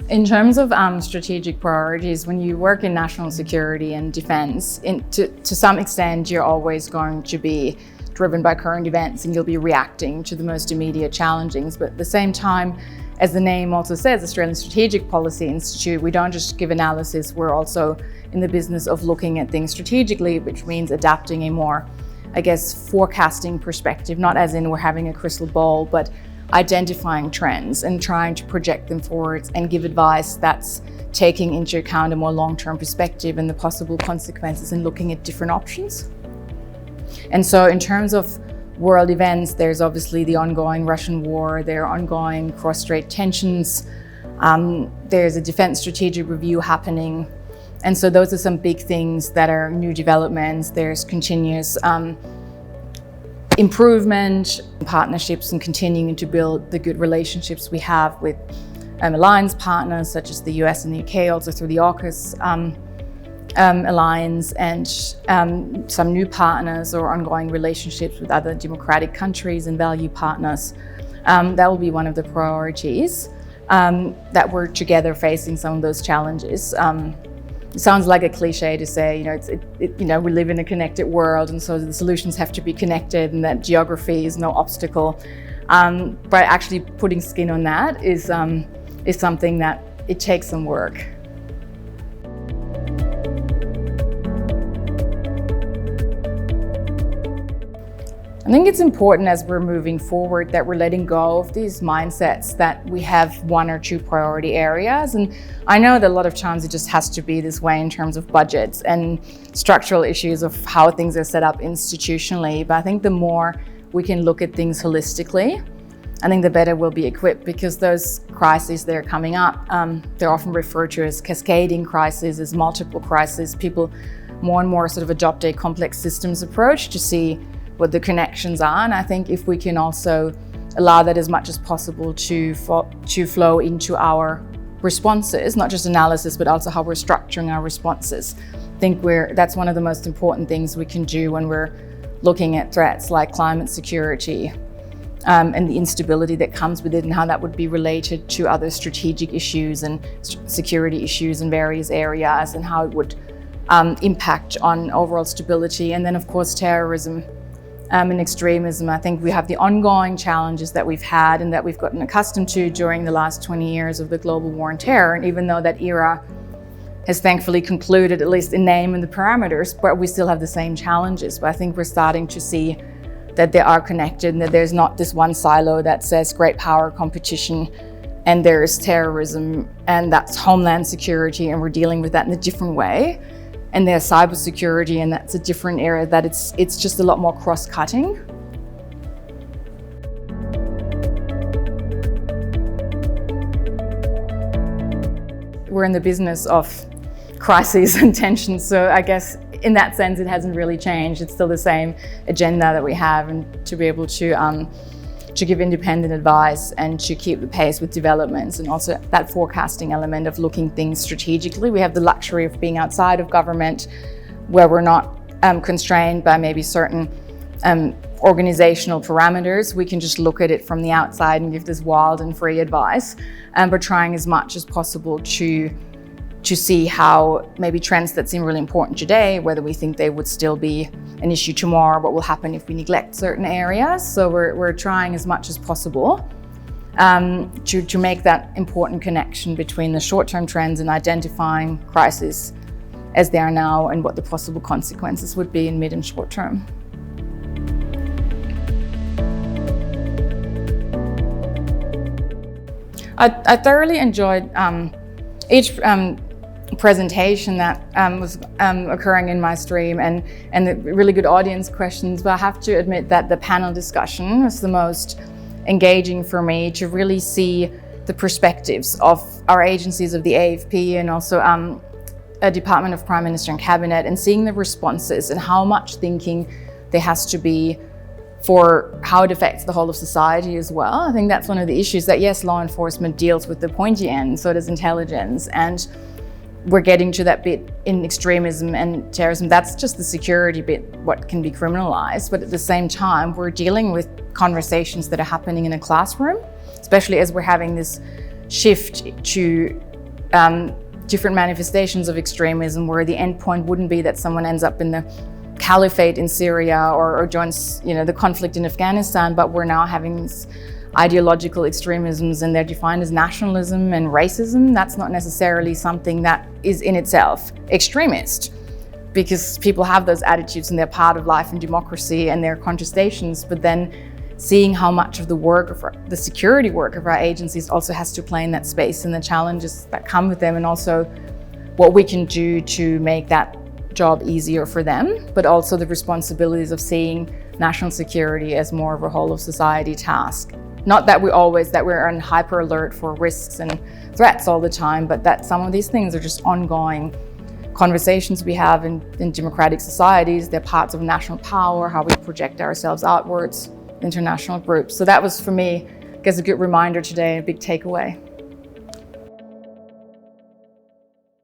In terms of strategic priorities, when you work in national security and defense, to some extent, you're always going to be driven by current events and you'll be reacting to the most immediate challenges. But at the same time, as the name also says, Australian Strategic Policy Institute, we don't just give analysis, we're also in the business of looking at things strategically, which means adapting a more, I guess, forecasting perspective, not as in we're having a crystal ball, but identifying trends and trying to project them forward and give advice that's taking into account a more long-term perspective and the possible consequences and looking at different options. And so in terms of world events, there's obviously the ongoing Russian war, there are ongoing cross-strait tensions, there's a defense strategic review happening. And so those are some big things that are new developments. There's continuous improvement, partnerships, and continuing to build the good relationships we have with alliance partners such as the US and the UK, also through the AUKUS alliance, and some new partners or ongoing relationships with other democratic countries and value partners. That will be one of the priorities, that we're together facing some of those challenges. It sounds like a cliche to say, we live in a connected world, and so the solutions have to be connected, and that geography is no obstacle. But actually putting skin on that is something that it takes some work. I think it's important as we're moving forward that we're letting go of these mindsets that we have one or two priority areas. And I know that a lot of times it just has to be this way in terms of budgets and structural issues of how things are set up institutionally. But I think the more we can look at things holistically, I think the better we'll be equipped, because those crises that are coming up, they're often referred to as cascading crises, as multiple crises. People more and more sort of adopt a complex systems approach to see what the connections are. And I think if we can also allow that as much as possible to flow into our responses, not just analysis, but also how we're structuring our responses. I think that's one of the most important things we can do when we're looking at threats like climate security, and the instability that comes with it, and how that would be related to other strategic issues and security issues in various areas, and how it would impact on overall stability. And then of course terrorism and extremism. I think we have the ongoing challenges that we've had and that we've gotten accustomed to during the last 20 years of the global war on terror. And even though that era has thankfully concluded, at least in name and the parameters, but we still have the same challenges. But I think we're starting to see that they are connected, and that there's not this one silo that says great power competition and there's terrorism and that's homeland security, and we're dealing with that in a different way. And there's cybersecurity, and that's a different area, that it's just a lot more cross-cutting. We're in the business of crises and tensions, so I guess in that sense it hasn't really changed. It's still the same agenda that we have, and to be able to give independent advice and to keep the pace with developments, and also that forecasting element of looking things strategically. We have the luxury of being outside of government, where we're not constrained by maybe certain organizational parameters. We can just look at it from the outside and give this wild and free advice, but trying as much as possible to see how maybe trends that seem really important today, whether we think they would still be an issue tomorrow, what will happen if we neglect certain areas. So we're trying as much as possible to make that important connection between the short-term trends and identifying crises as they are now, and what the possible consequences would be in mid and short term. I thoroughly enjoyed each presentation that was occurring in my stream, and the really good audience questions. But I have to admit that the panel discussion was the most engaging for me, to really see the perspectives of our agencies, of the AFP, and also a Department of Prime Minister and Cabinet, and seeing the responses and how much thinking there has to be for how it affects the whole of society as well. I think that's one of the issues, that yes, law enforcement deals with the pointy end, so does intelligence, and we're getting to that bit in extremism and terrorism. That's just the security bit, what can be criminalized. But at the same time, we're dealing with conversations that are happening in a classroom, especially as we're having this shift to different manifestations of extremism, where the end point wouldn't be that someone ends up in the caliphate in Syria or joins, the conflict in Afghanistan, but we're now having these ideological extremisms, and they're defined as nationalism and racism. That's not necessarily something that is in itself extremist, because people have those attitudes and they're part of life and democracy and their contestations. But then seeing how much of the work of the security work of our agencies also has to play in that space, and the challenges that come with them, and also what we can do to make that job easier for them, but also the responsibilities of seeing national security as more of a whole of society task. Not that we're on hyper alert for risks and threats all the time, but that some of these things are just ongoing conversations we have in democratic societies. They're parts of national power, how we project ourselves outwards, international groups. So that was, for me, I guess, a good reminder today, a big takeaway.